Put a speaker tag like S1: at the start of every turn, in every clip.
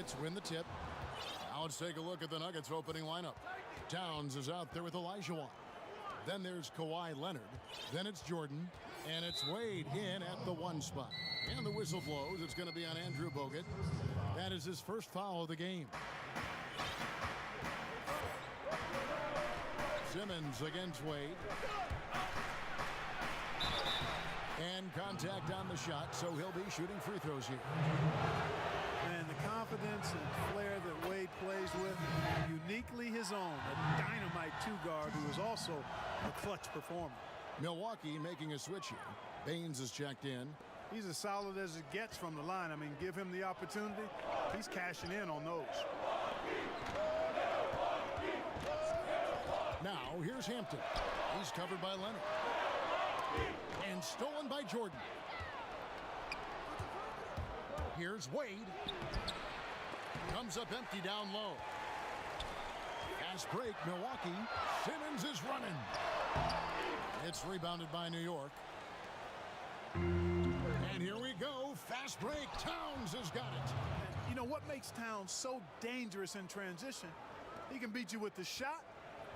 S1: Nuggets win the tip. Now let's take a look at the Nuggets opening lineup. Towns is out there with Elijah. Then there's Kawhi Leonard. Then it's Jordan. And it's Wade in at the 1 spot. And the whistle blows. It's going to be on Andrew Bogut. That is his first foul of the game. Simmons against Wade. And contact on the shot, so he'll be shooting free throws here.
S2: And the confidence and flair that Wade plays with, uniquely his own. A dynamite two-guard who is also a clutch performer.
S1: Milwaukee making a switch here. Baines is checked in.
S2: He's as solid as it gets from the line. I mean, give him the opportunity. He's cashing in on those.
S1: Now, here's Hampton. He's covered by Leonard. And stolen by Jordan. Here's Wade. Comes up empty down low. Fast break, Milwaukee. Simmons is running. It's rebounded by New York. And here we go. Fast break. Towns has got it.
S2: You know what makes Towns so dangerous in transition? He can beat you with the shot,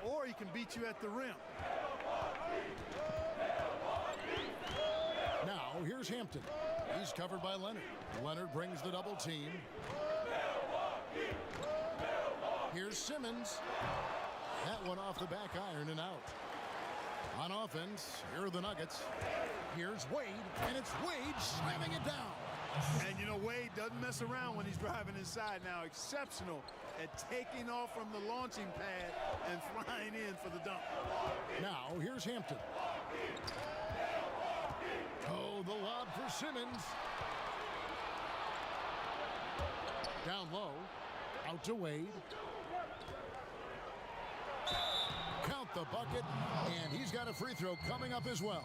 S2: or he can beat you at the rim.
S1: Now, here's Hampton. He's covered by Leonard. Leonard brings the double team. Here's Simmons. That one off the back iron and out. On offense, here are the Nuggets. Here's Wade, and it's Wade slamming it down.
S2: And you know, Wade doesn't mess around when he's driving inside now. Exceptional at taking off from the launching pad and flying in for the dunk.
S1: Now, here's Hampton. Oh, the lob for Simmons. Down low. Out to Wade. Count the bucket, and he's got a free throw coming up as well.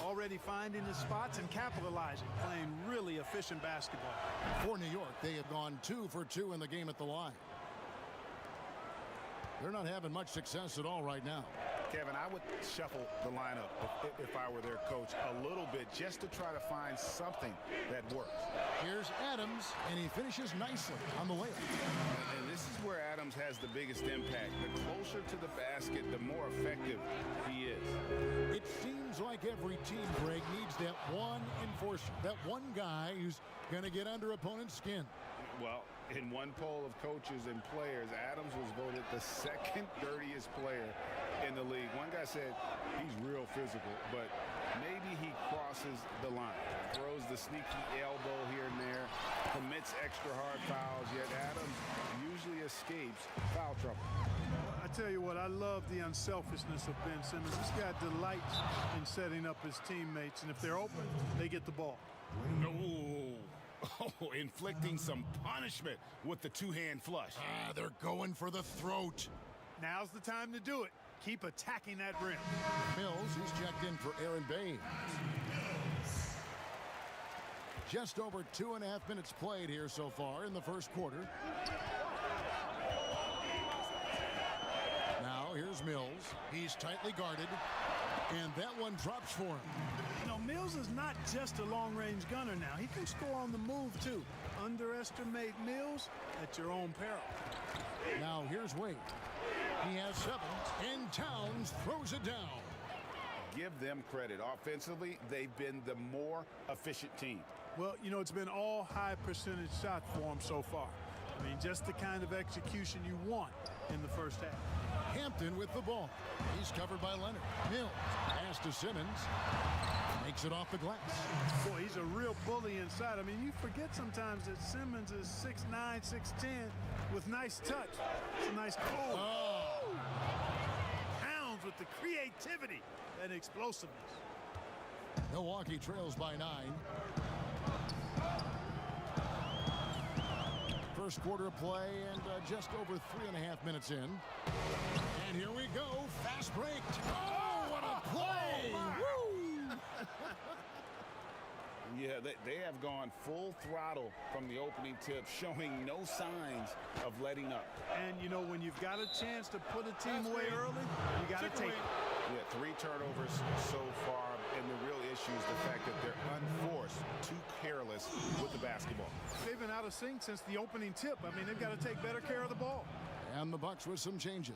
S2: Already finding his spots and capitalizing, playing really efficient basketball.
S1: For New York, they have gone 2 for 2 in the game at the line. They're not having much success at all right now.
S3: Kevin, I would shuffle the lineup if I were their coach a little bit just to try to find something that works.
S1: Here's Adams, and he finishes nicely on the layup.
S3: And this is where Adams has the biggest impact. The closer to the basket, the more effective he is.
S1: It seems like every team, Greg, needs that one enforcer, that one guy who's going to get under opponent's skin.
S3: Well, in one poll of coaches and players, Adams was voted the second dirtiest player in the league. One guy said he's real physical, but maybe he crosses the line. Throws the sneaky elbow here and there, commits extra hard fouls, yet Adams usually escapes foul trouble.
S2: I tell you what, I love the unselfishness of Ben Simmons. This guy delights in setting up his teammates, and if they're open, they get the ball.
S3: No. Oh, inflicting some punishment with the two-hand flush.
S1: They're going for the throat.
S2: Now's the time to do it. Keep attacking that rim.
S1: Mills, who's checked in for Aaron Baines. Just over 2.5 minutes played here so far in the first quarter. Now here's Mills. He's tightly guarded, and that one drops for him.
S2: You know, Mills is not just a long-range gunner now. He can score on the move, too. Underestimate Mills at your own peril.
S1: Now here's Wade. He has 7, and Towns throws it down.
S3: Give them credit. Offensively, they've been the more efficient team.
S2: Well, you know, it's been all high-percentage shot for them so far. I mean, just the kind of execution you want in the first half.
S1: Hampton with the ball. He's covered by Leonard. Mills pass to Simmons. Makes it off the glass.
S2: Boy, he's a real bully inside. I mean, you forget sometimes that Simmons is 6'9", 6'10", with nice touch. It's a nice goal.
S1: Oh.
S2: Towns with the creativity and explosiveness.
S1: Milwaukee trails by 9. First quarter of play and just over 3.5 minutes in. And here we go. Fast break. Oh, what a play. Woo!
S3: Yeah, they have gone full throttle from the opening tip, showing no signs of letting up.
S2: And, you know, when you've got a chance to put a team away early, you got to take it.
S3: Yeah, 3 turnovers so far, and the real issue issues the fact that they're unforced, too careless with the basketball.
S2: They've been out of sync since the opening tip. I mean, they've got to take better care of the ball.
S1: And the Bucks with some changes.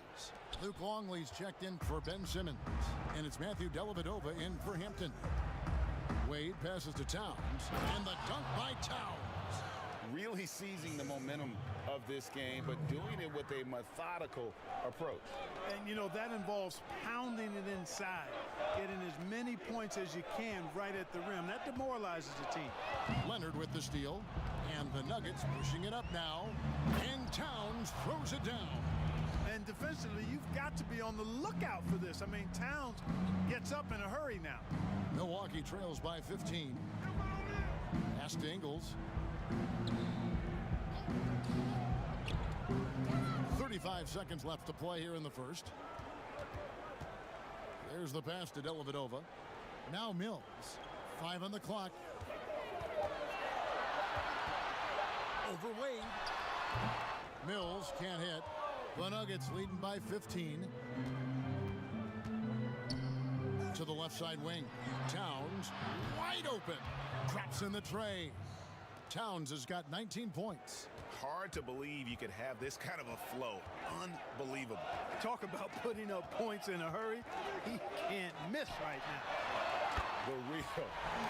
S1: Luke Longley's checked in for Ben Simmons. And it's Matthew Dellavedova in for Hampton. Wade passes to Towns. And the dunk by Towns.
S3: Really seizing the momentum of this game, but doing it with a methodical approach.
S2: And, you know, that involves pounding it inside, getting as many points as you can right at the rim. That demoralizes the team.
S1: Leonard with the steal. And the Nuggets pushing it up now. And Towns throws it down.
S2: And defensively, you've got to be on the lookout for this. I mean, Towns gets up in a hurry now.
S1: Milwaukee trails by 15. Pass to Ingles. 35 seconds left to play here in the first. There's the pass to Dellavedova. Now Mills. 5 on the clock. Over Wade. Mills can't hit. The Nuggets leading by 15. To the left side wing. Towns wide open. Drops in the tray. Towns has got 19 points.
S3: Hard to believe you could have this kind of a flow. Unbelievable.
S2: Talk about putting up points in a hurry. He can't miss right now.
S3: The real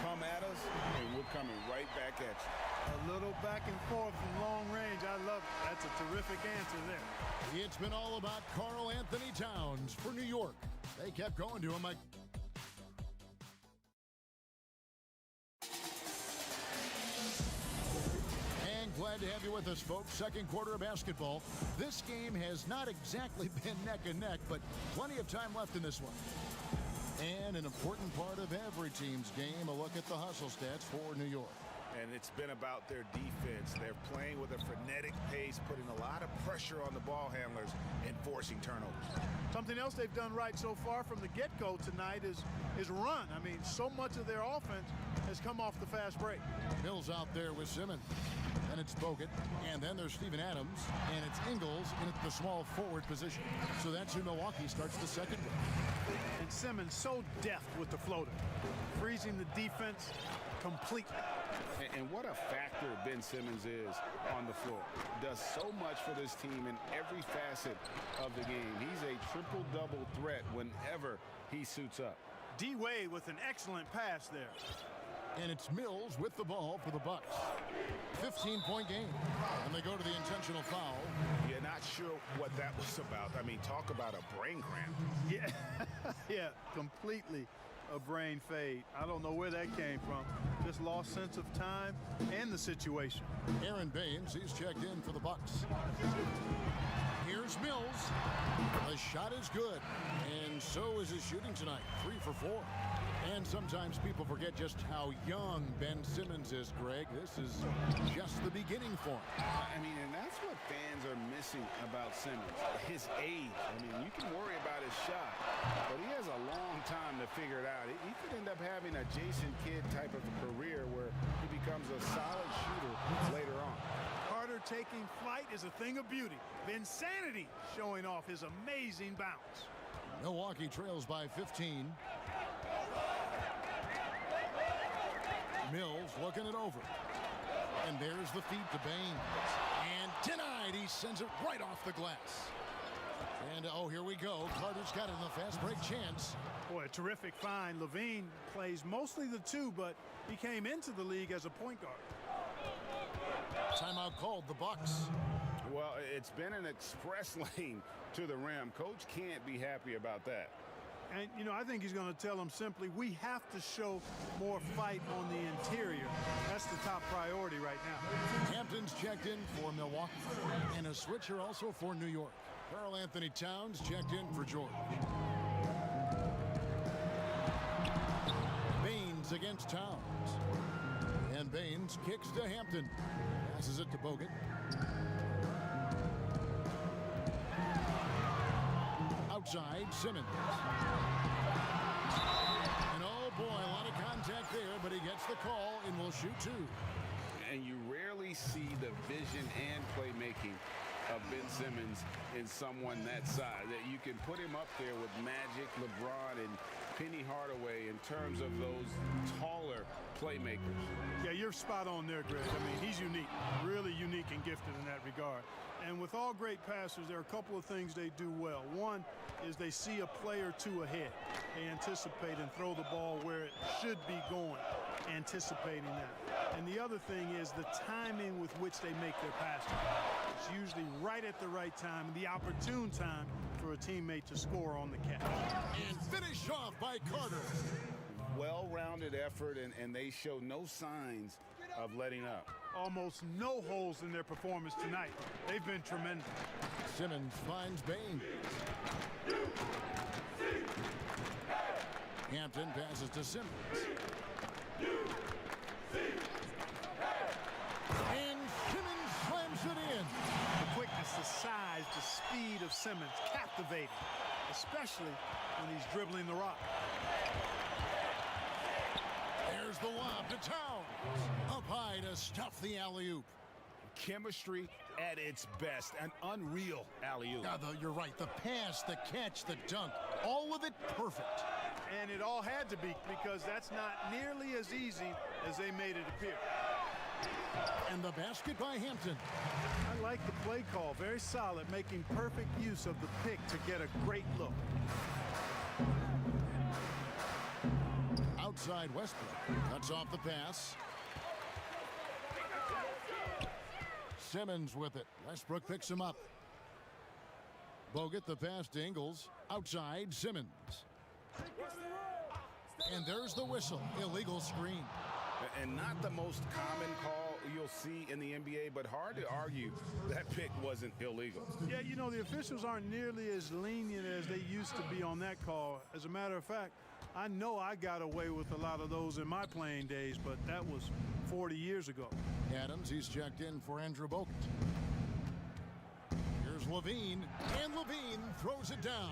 S3: come at us, and we're coming right back at you.
S2: A little back and forth from long range. I love it. That's a terrific answer there.
S1: It's been all about Karl Anthony Towns for New York. They kept going to him like... Glad to have you with us, folks. Second quarter of basketball. This game has not exactly been neck and neck, but plenty of time left in this one. And an important part of every team's game, a look at the hustle stats for New York.
S3: And it's been about their defense. They're playing with a frenetic pace, putting a lot of pressure on the ball handlers and forcing turnovers.
S2: Something else they've done right so far from the get-go tonight is run. I mean, so much of their offense has come off the fast break.
S1: Mills out there with Simmons. And it's Bogut. And then there's Steven Adams. And it's Ingles in the small forward position. So that's who Milwaukee starts the second with.
S2: And Simmons so deft with the floater. Freezing the defense completely.
S3: And what a factor Ben Simmons is on the floor. Does so much for this team in every facet of the game. He's a triple-double threat whenever he suits up.
S2: D. Wade with an excellent pass there.
S1: And it's Mills with the ball for the Bucks. 15-point game. And they go to the intentional foul.
S3: Yeah, not sure what that was about. I mean, talk about a brain cramp.
S2: Yeah, yeah, completely a brain fade. I don't know where that came from. Just lost sense of time and the situation.
S1: Aaron Baines, he's checked in for the Bucks. Here's Mills. The shot is good. And so is his shooting tonight. 3 for 4. And sometimes people forget just how young Ben Simmons is, Greg. This is just the beginning for him.
S3: I mean, and that's what fans are missing about Simmons, his age. I mean, you can worry about his shot, but he has a long time to figure it out. He could end up having a Jason Kidd type of a career where he becomes a solid shooter later on.
S2: Carter taking flight is a thing of beauty. Insanity showing off his amazing bounce.
S1: Milwaukee trails by 15. Mills looking it over. And there's the feed to Baines. And denied. He sends it right off the glass. And, oh, here we go. Carter's got it in the fast break chance.
S2: Boy, a terrific find. Levine plays mostly the 2, but he came into the league as a point guard.
S1: Timeout called, the Bucks.
S3: Well, it's been an express lane to the rim. Coach can't be happy about that.
S2: And, you know, I think he's going to tell them simply, we have to show more fight on the interior. That's the top priority right now.
S1: Hampton's checked in for Milwaukee. And a switcher also for New York. Karl Anthony Towns checked in for George. Baines against Towns. And Baines kicks to Hampton. Passes it to Bogut. Outside, Simmons. And oh boy, a lot of contact there, but he gets the call and will shoot 2.
S3: And you rarely see the vision and playmaking of Ben Simmons in someone that size. That you can put him up there with Magic, LeBron, and Penny Hardaway in terms of those taller playmakers.
S2: Yeah, you're spot on there, Greg. I mean, he's unique, really unique and gifted in that regard. And with all great passers, there are a couple of things they do well. One is they see a play or two ahead. They anticipate and throw the ball where it should be going, anticipating that. And the other thing is the timing with which they make their passes. It's usually right at the right time, the opportune time for a teammate to score on the catch.
S1: And finish off by Carter.
S3: Well-rounded effort, and they show no signs of letting up.
S2: Almost no holes in their performance tonight. They've been tremendous.
S1: Simmons finds Bain. Hampton passes to Simmons. And Simmons slams it in.
S2: The quickness, the size, the speed of Simmons, captivating, especially when he's dribbling the rock.
S1: There's the lob to Towns. Up high to stuff the alley-oop.
S3: Chemistry at its best. An unreal alley-oop.
S1: Yeah, you're right. The pass, the catch, the dunk, all of it perfect.
S2: And it all had to be, because that's not nearly as easy as they made it appear.
S1: And the basket by Hampton.
S2: I like the play call. Very solid, making perfect use of the pick to get a great look.
S1: Outside Westbrook. Cuts off the pass. Simmons with it. Westbrook picks him up. Bogut the pass to Ingles. Outside Simmons. And there's the whistle. Illegal screen.
S3: And not the most common call you'll see in the NBA, but hard to argue that pick wasn't illegal.
S2: Yeah, you know, the officials aren't nearly as lenient as they used to be on that call. As a matter of fact, I know I got away with a lot of those in my playing days, but that was 40 years ago.
S1: Adams, he's checked in for Andrew Bogut. Here's Levine, and Levine throws it down.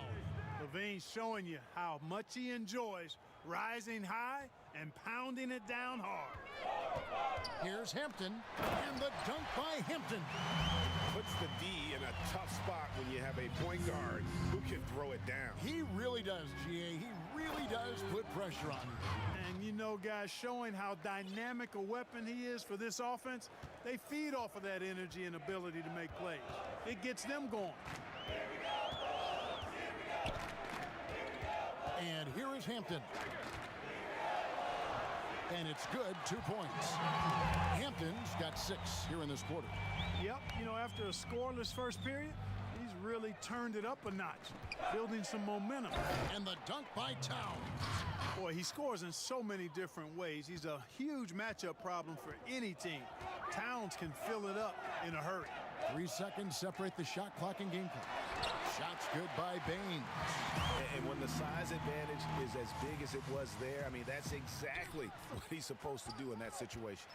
S2: Levine's showing you how much he enjoys rising high and pounding it down hard.
S1: Here's Hampton, and the dunk by Hampton.
S3: Puts the D in a tough spot when you have a point guard who can throw it down.
S1: He really does, GA. He really does put pressure on him.
S2: And you know, guys, showing how dynamic a weapon he is for this offense, they feed off of that energy and ability to make plays. It gets them going.
S1: And here is Hampton. And it's good, 2 points. Hampton's got 6 here in this quarter.
S2: Yep, you know, after a scoreless first period, he's really turned it up a notch, building some momentum.
S1: And the dunk by Towns.
S2: Boy, he scores in so many different ways. He's a huge matchup problem for any team. Towns can fill it up in a hurry.
S1: 3 seconds separate the shot clock and game clock. Shot's good by Bain.
S3: And when the size advantage is as big as it was there, I mean, that's exactly what he's supposed to do in that situation.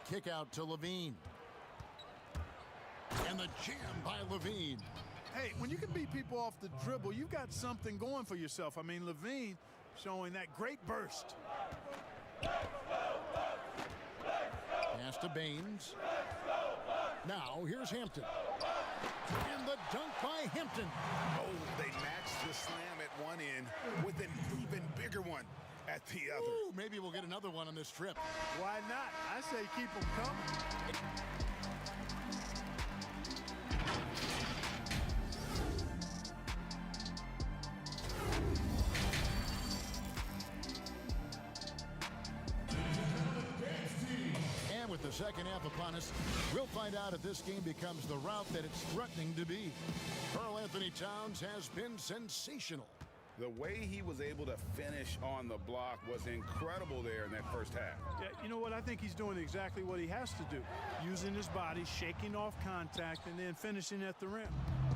S1: Kick out to Levine. And the jam by Levine.
S2: Hey, when you can beat people off the dribble, you've got something going for yourself. I mean, Levine showing that great burst.
S1: Pass to Baines. Now, here's Hampton. And the dunk by Hampton.
S3: Oh, they matched the slam at one end with an even bigger one at the other.
S1: Ooh, maybe we'll get another one on this trip.
S2: Why not? I say keep them coming.
S1: And with the second half upon us, we'll find out if this game becomes the route that it's threatening to be. Karl Anthony Towns has been sensational.
S3: The way he was able to finish on the block was incredible there in that first half.
S2: Yeah, you know what? I think he's doing exactly what he has to do. Using his body, shaking off contact, and then finishing at the rim.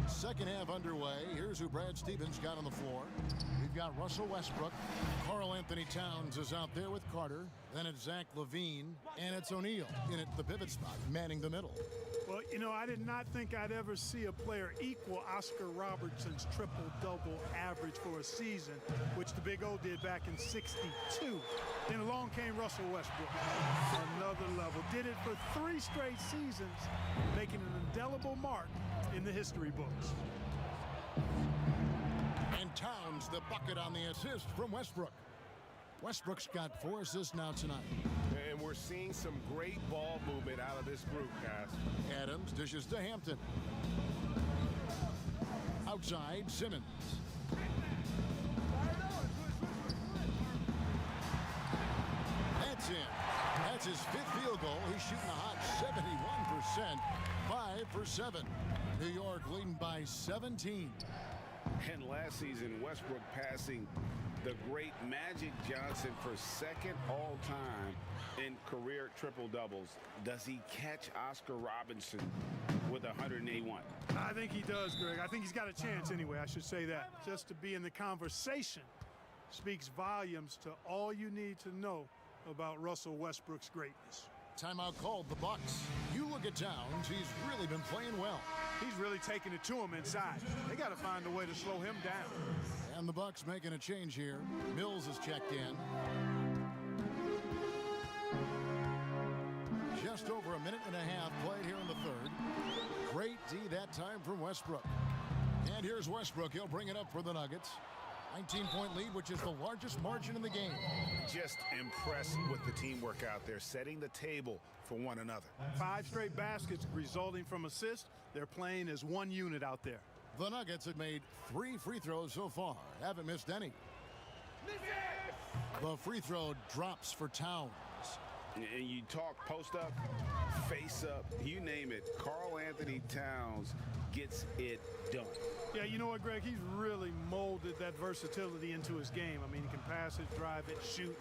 S1: Second half underway. Here's who Brad Stevens got on the floor. We've got Russell Westbrook. Karl Anthony Towns is out there with Carter. Then it's Zach LaVine. And it's O'Neal in at the pivot spot, manning the middle.
S2: Well, you know, I did not think I'd ever see a player equal Oscar Robertson's triple-double average for a season, which the Big O did back in '62. Then along came Russell Westbrook. Another level. Did it for 3 straight seasons, making an indelible mark in the history books.
S1: And Towns the bucket on the assist from Westbrook. Westbrook's got 4 assists now tonight.
S4: And we're seeing some great ball movement out of this group, guys.
S1: Adams dishes to Hampton. Outside, Simmons. That's in. That's his 5th field goal. He's shooting a hot 71%. 5 for 7. New York leading by 17.
S3: And last season, Westbrook passing the great Magic Johnson for 2nd all-time in career triple-doubles. Does he catch Oscar Robinson with 181?
S2: I think he does, Greg. I think he's got a chance anyway. I should say that. Just to be in the conversation speaks volumes to all you need to know about Russell Westbrook's greatness.
S1: Timeout called the Bucks. You look at Towns, he's really been playing well.
S2: He's really taking it to him inside. They got to find a way to slow him down.
S1: And the Bucks making a change here. Mills is checked in. Just over a minute and a half played here in the 3rd. Great D that time from Westbrook. And here's Westbrook. He'll bring it up for the Nuggets. 19-point lead, which is the largest margin in the game.
S4: Just impressed with the teamwork out there, setting the table for one another.
S2: 5 straight baskets resulting from assists. They're playing as one unit out there.
S1: The Nuggets have made 3 free throws so far. Haven't missed any. The free throw drops for Towns.
S3: And you talk post up, face up, you name it. Karl Anthony Towns gets it done.
S2: Yeah, you know what, Greg? He's really molded that versatility into his game. I mean, he can pass it, drive it, shoot.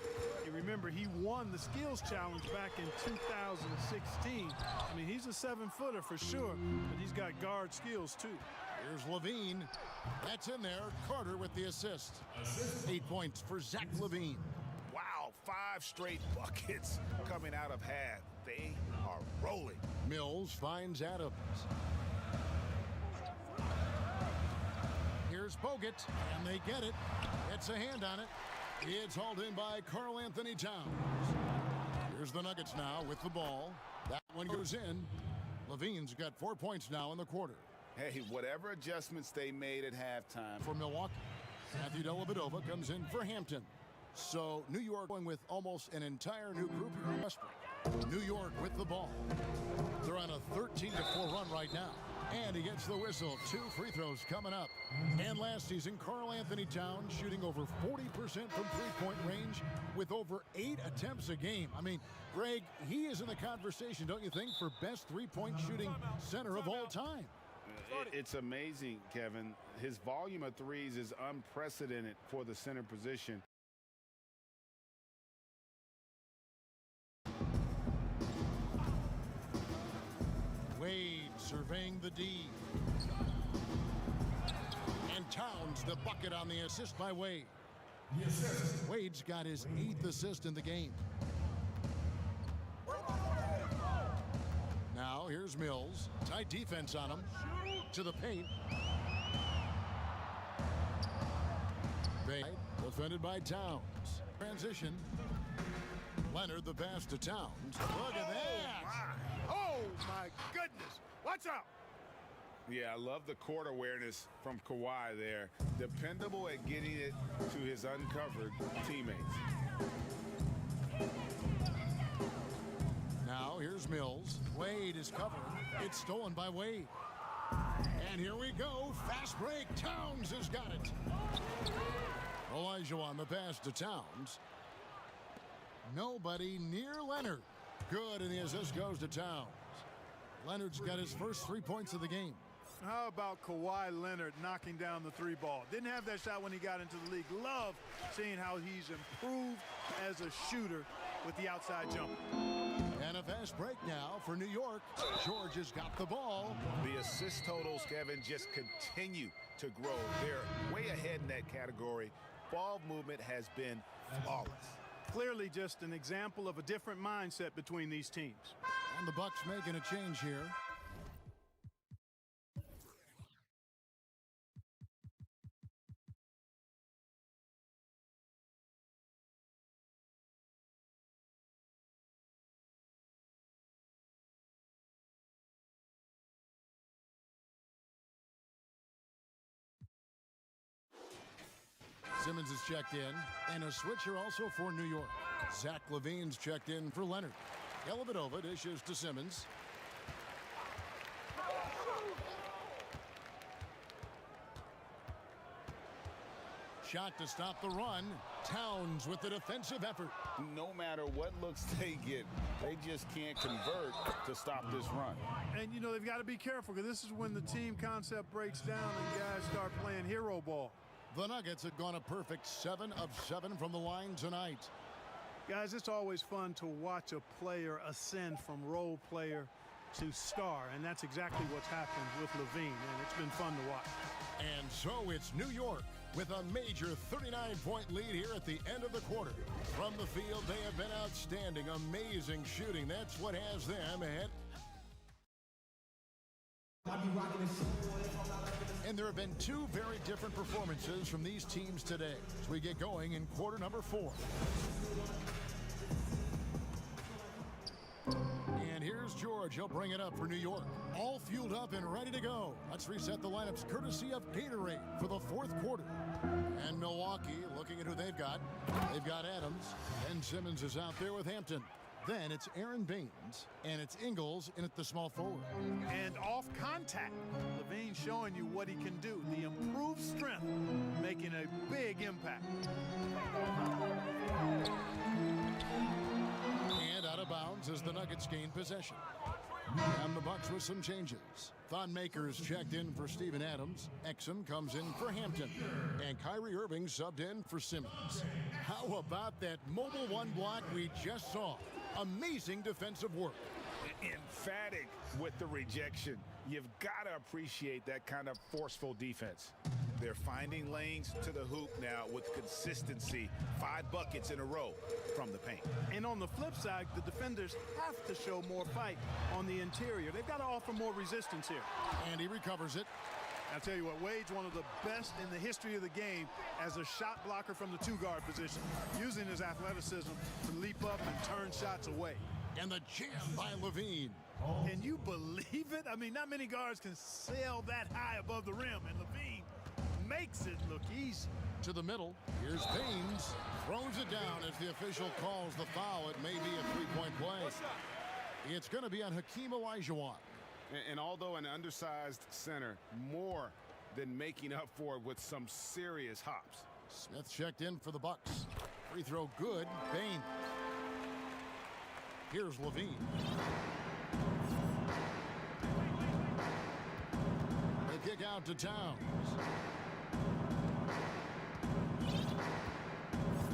S2: You remember, he won the skills challenge back in 2016. I mean, he's a 7-footer for sure, but he's got guard skills too.
S1: Here's Levine. That's in there. Carter with the assist. 8 points for Zach Levine.
S4: Wow, 5 straight buckets coming out of half. They are rolling.
S1: Mills finds Adams. Here's Bogut, and they get it. It's a hand on it. It's hauled in by Karl Anthony Towns. Here's the Nuggets now with the ball. That one goes in. Levine's got 4 points now in the quarter.
S3: Hey, whatever adjustments they made at halftime.
S1: For Milwaukee, Matthew Dellavedova comes in for Hampton. So New York going with almost an entire new group here in Westbrook. New York with the ball. They're on a 13-4 run right now. And he gets the whistle. 2 free throws coming up. And last season, Karl Anthony Towns shooting over 40% from three-point range with over 8 attempts a game. I mean, Greg, he is in the conversation, don't you think, for best three-point shooting center of all time.
S3: It's amazing, Kevin. His volume of threes is unprecedented for the center position.
S1: Wade surveying the D. And Towns the bucket on the assist by Wade. Wade's got his 8th assist in the game. Now here's Mills. Tight defense on him. To the paint. Defended by Towns. Transition. Leonard the pass to Towns. Look at that.
S2: Oh, my goodness. Watch out.
S3: Yeah, I love the court awareness from Kawhi there. Dependable at getting it to his uncovered teammates.
S1: Now here's Mills. Wade is covered. It's stolen by Wade. And here we go. Fast break. Towns has got it. Elijah on the pass to Towns. Nobody near Leonard. Good, and the assist goes to Towns. Leonard's got his first 3 points of the game.
S2: How about Kawhi Leonard knocking down the 3 ball? Didn't have that shot when he got into the league. Love seeing how he's improved as a shooter with the outside jumper.
S1: And a fast break now for New York. George has got the ball.
S4: The assist totals, Kevin, just continue to grow. They're way ahead in that category. Ball movement has been flawless.
S2: Clearly just an example of a different mindset between these teams.
S1: And the Bucks making a change here. Simmons is checked in, and a switcher also for New York. Zach LaVine's checked in for Leonard. Dellavedova dishes to Simmons. Shot to stop the run. Towns with the defensive effort.
S3: No matter what looks they get, they just can't convert to stop this run.
S2: And, you know, they've got to be careful because this is when the team concept breaks down and guys start playing hero ball.
S1: The Nuggets have gone a perfect 7 of 7 from the line tonight.
S2: Guys, it's always fun to watch a player ascend from role player to star, and that's exactly what's happened with LaVine, and it's been fun to watch.
S1: And so it's New York with a major 39-point lead here at the end of the quarter. From the field, they have been outstanding, amazing shooting. That's what has them ahead. And there have been two very different performances from these teams today as we get going in quarter number 4. And here's George. He'll bring it up for New York. All fueled up and ready to go. Let's reset the lineups courtesy of Gatorade for the 4th quarter. And Milwaukee looking at who they've got. They've got Adams. And Simmons is out there with Hampton. Then it's Aaron Baines, and it's Ingles in at the small forward.
S2: And off contact, LaVine showing you what he can do. The improved strength making a big impact.
S1: And out of bounds as the Nuggets gain possession. And the Bucks with some changes. Thon Maker's checked in for Steven Adams. Exum comes in for Hampton. And Kyrie Irving subbed in for Simmons. How about that mobile one block we just saw? Amazing defensive work.
S3: Emphatic with the rejection. You've got to appreciate that kind of forceful defense.
S4: They're finding lanes to the hoop now with consistency. 5 buckets in a row from the paint.
S2: And on the flip side, the defenders have to show more fight on the interior. They've got to offer more resistance here.
S1: And he recovers it.
S2: I'll tell you what, Wade's one of the best in the history of the game as a shot blocker from the 2-guard position, using his athleticism to leap up and turn shots away.
S1: And the jam by LaVine.
S2: Can you believe it? I mean, not many guards can sail that high above the rim, and LaVine makes it look easy.
S1: To the middle, here's Baines. Throws it down as the official calls the foul. It may be a 3-point play. It's going to be on Hakeem Olajuwon.
S3: And although an undersized center, more than making up for it with some serious hops.
S1: Smith checked in for the Bucks. Free throw good. Bain. Here's LaVine. The kick out to Towns.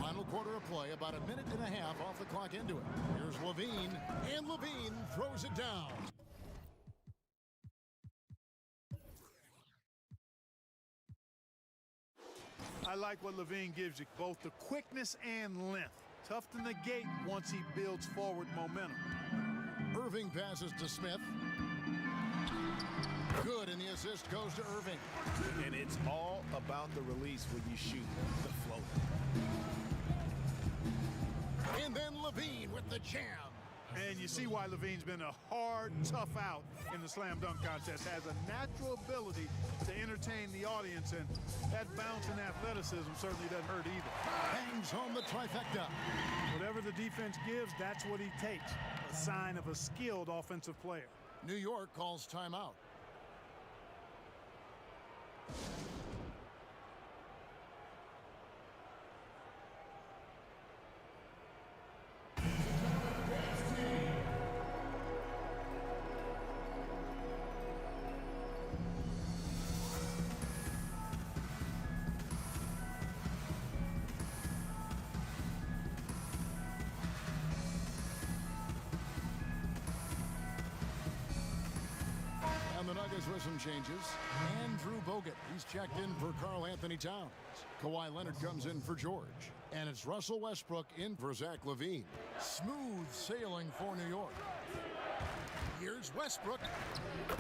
S1: Final quarter of play, about a minute and a half off the clock into it. Here's LaVine, and LaVine throws it down.
S2: I like what LaVine gives you, both the quickness and length. Tough to negate once he builds forward momentum.
S1: Irving passes to Smith. Good, and the assist goes to Irving.
S4: And it's all about the release when you shoot the float.
S1: And then LaVine with the jam.
S2: And you see why LaVine's been a hard, tough out in the slam dunk contest. Has a natural ability to entertain the audience, and that bounce and athleticism certainly doesn't hurt either.
S1: Hangs home the trifecta.
S2: Whatever the defense gives, that's what he takes. A sign of a skilled offensive player.
S1: New York calls timeout. The Nuggets with some changes. Andrew Bogut, he's checked in for Karl Anthony Towns. Kawhi Leonard comes in for George. And it's Russell Westbrook in for Zach LaVine. Smooth sailing for New York. Here's Westbrook.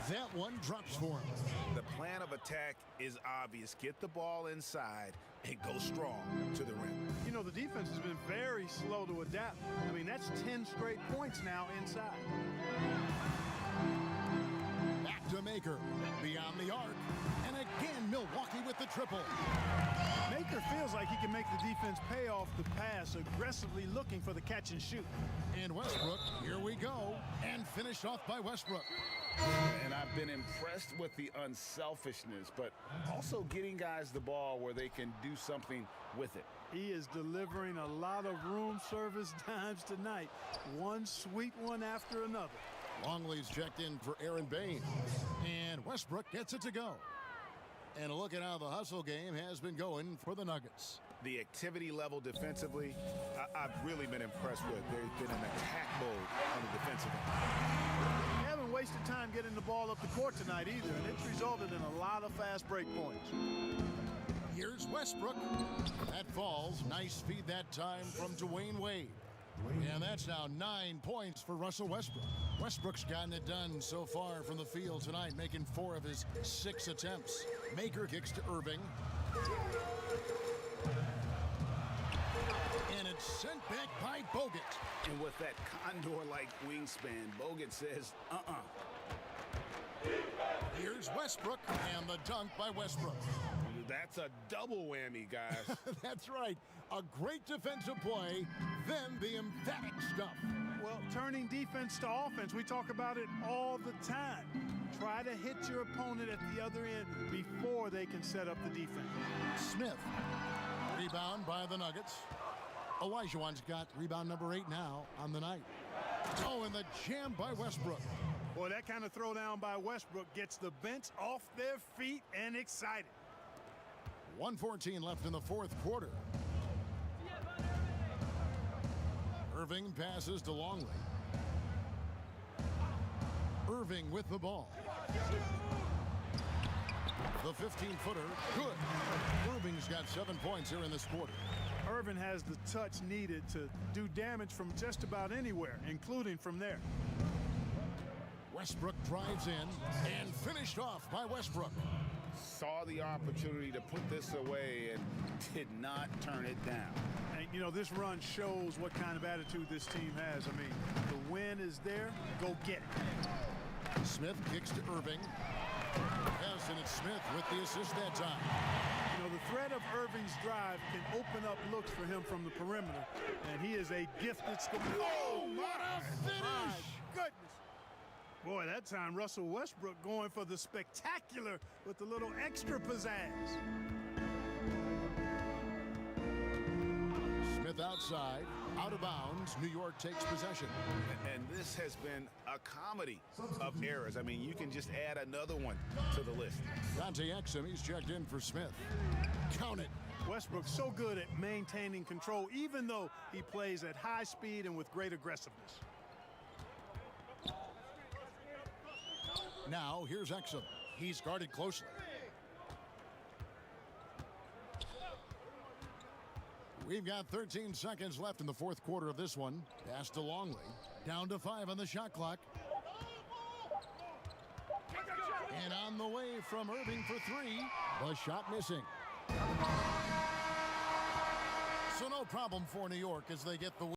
S1: That one drops for him.
S4: The plan of attack is obvious. Get the ball inside and go strong to the rim.
S2: You know, the defense has been very slow to adapt. I mean, that's 10 straight points now inside.
S1: Back to Maker. Beyond the arc. And a And Milwaukee with the triple.
S2: Maker feels like he can make the defense pay off the pass, aggressively looking for the catch and shoot.
S1: And Westbrook, here we go. And finished off by Westbrook.
S3: And I've been impressed with the unselfishness, but also getting guys the ball where they can do something with it.
S2: He is delivering a lot of room service dimes tonight. One sweet one after another.
S1: Longley's checked in for Aaron Bain. And Westbrook gets it to go. And a look at how the hustle game has been going for the Nuggets.
S4: The activity level defensively, I've really been impressed with. There's been an attack mode on the defensive end.
S2: They haven't wasted time getting the ball up the court tonight either, and it's resulted in a lot of fast break points.
S1: Here's Westbrook. That falls. Nice feed that time from Dwayne Wade. And that's now 9 points for Russell Westbrook. Westbrook's gotten it done so far from the field tonight, making 4 of his 6 attempts. Maker kicks to Irving. And it's sent back by Bogut.
S3: And with that condor-like wingspan, Bogut says,
S1: Here's Westbrook, and the dunk by Westbrook.
S3: That's a double whammy, guys.
S1: That's right. A great defensive play, then the emphatic stuff.
S2: Well, turning defense to offense, we talk about it all the time. Try to hit your opponent at the other end before they can set up the defense.
S1: Smith, rebound by the Nuggets. Olajuwon's got rebound number 8 now on the night. Oh, and the jam by Westbrook.
S2: Boy, that kind of throwdown by Westbrook gets the bench off their feet and excited.
S1: 1:14 left in the fourth quarter. Irving passes to Longley. Irving with the ball. The 15-footer, good. Irving's got 7 points here in this quarter.
S2: Irving has the touch needed to do damage from just about anywhere, including from there.
S1: Westbrook drives in and finished off by Westbrook.
S3: Saw the opportunity to put this away and did not turn it down.
S2: And, you know, this run shows what kind of attitude this team has. I mean, the win is there. Go get it.
S1: Smith kicks to Irving. Yes, and it's Smith with the assist that time.
S2: You know, the threat of Irving's drive can open up looks for him from the perimeter, and he is a gifted scorer.
S1: Oh, what a finish!
S2: My goodness. Boy, that time Russell Westbrook going for the spectacular with a little extra pizzazz.
S3: Smith outside, out of bounds. New York takes possession. And this has been a comedy of errors. I mean, you can just add another one to the list.
S1: Dante Exum, he's checked in for Smith. Count it.
S2: Westbrook's so good at maintaining control, even though he plays at high speed and with great aggressiveness.
S1: Now, here's Exum. He's guarded closely. We've got 13 seconds left in the fourth quarter of this one. Pass to Longley. Down to 5 on the shot clock. And on the way from Irving for 3. The shot missing. So no problem for New York as they get the win.